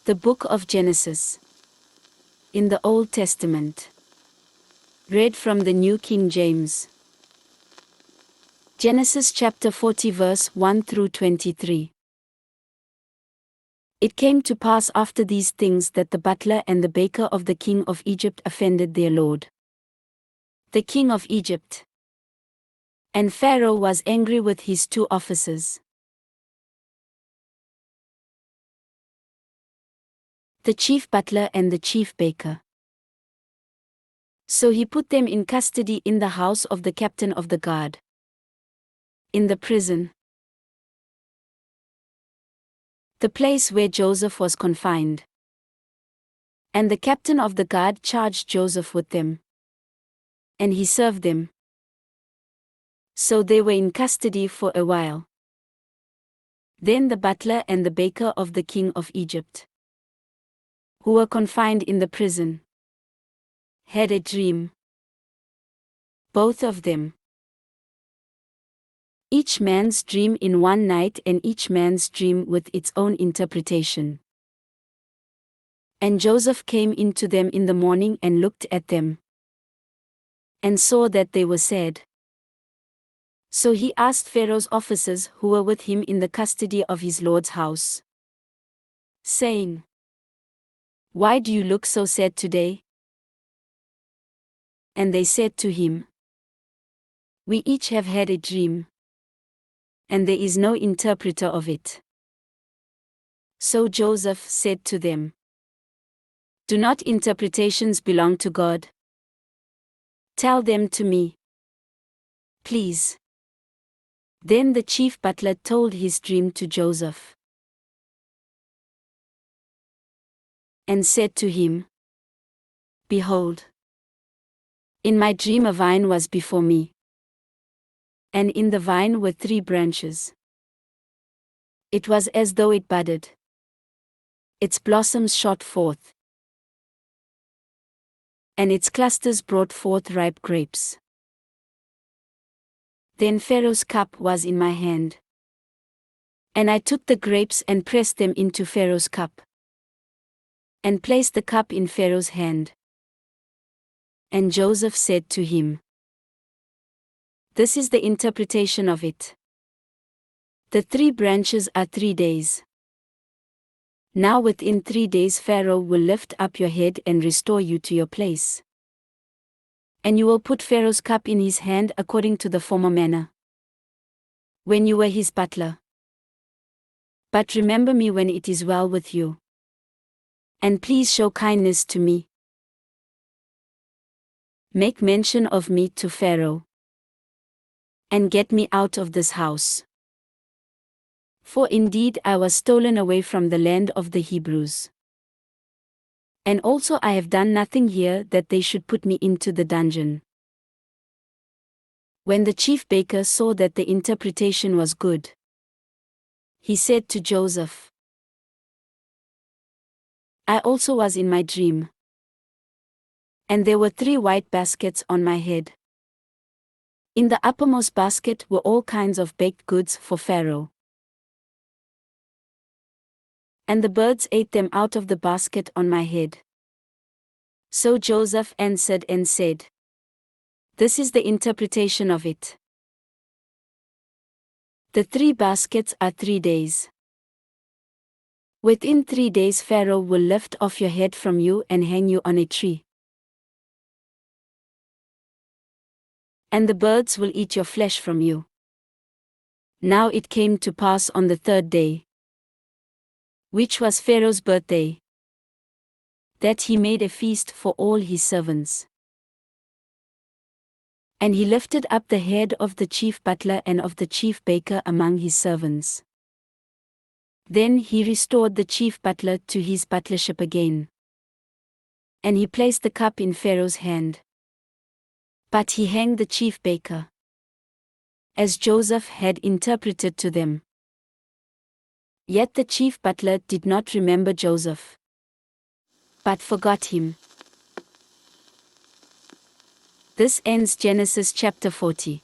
The Book of Genesis. In the Old Testament. Read from the New King James. Genesis chapter 40 verse 1 through 23. It came to pass after these things that the butler and the baker of the king of Egypt offended their lord, the king of Egypt. And Pharaoh was angry with his two officers, the chief butler and the chief baker. So he put them in custody in the house of the captain of the guard, in the prison, the place where Joseph was confined. And the captain of the guard charged Joseph with them, and he served them. So they were in custody for a while. Then the butler and the baker of the king of Egypt, who were confined in the prison, had a dream. Both of them. Each man's dream in one night, and each man's dream with its own interpretation. And Joseph came in to them in the morning and looked at them, and saw that they were sad. So he asked Pharaoh's officers who were with him in the custody of his lord's house, saying, "Why do you look so sad today?" And they said to him, "We each have had a dream, and there is no interpreter of it." So Joseph said to them, "Do not interpretations belong to God? Tell them to me, please." Then the chief butler told his dream to Joseph, and said to him, "Behold, in my dream a vine was before me, and in the vine were 3 branches. It was as though it budded. Its blossoms shot forth, and its clusters brought forth ripe grapes. Then Pharaoh's cup was in my hand, and I took the grapes and pressed them into Pharaoh's cup, and placed the cup in Pharaoh's hand." And Joseph said to him, "This is the interpretation of it. The 3 branches are 3 days. Now within 3 days Pharaoh will lift up your head and restore you to your place. And you will put Pharaoh's cup in his hand according to the former manner, when you were his butler. But remember me when it is well with you, and please show kindness to me. Make mention of me to Pharaoh, and get me out of this house. For indeed I was stolen away from the land of the Hebrews. And also I have done nothing here that they should put me into the dungeon." When the chief baker saw that the interpretation was good, he said to Joseph, "I also was in my dream, and there were 3 white baskets on my head. In the uppermost basket were all kinds of baked goods for Pharaoh. And the birds ate them out of the basket on my head." So Joseph answered and said, "This is the interpretation of it. The 3 baskets are 3 days. Within 3 days Pharaoh will lift off your head from you and hang you on a tree. And the birds will eat your flesh from you." Now it came to pass on the 3rd day, which was Pharaoh's birthday, that he made a feast for all his servants. And he lifted up the head of the chief butler and of the chief baker among his servants. Then he restored the chief butler to his butlership again, and he placed the cup in Pharaoh's hand. But he hanged the chief baker, as Joseph had interpreted to them. Yet the chief butler did not remember Joseph, but forgot him. This ends Genesis chapter 40.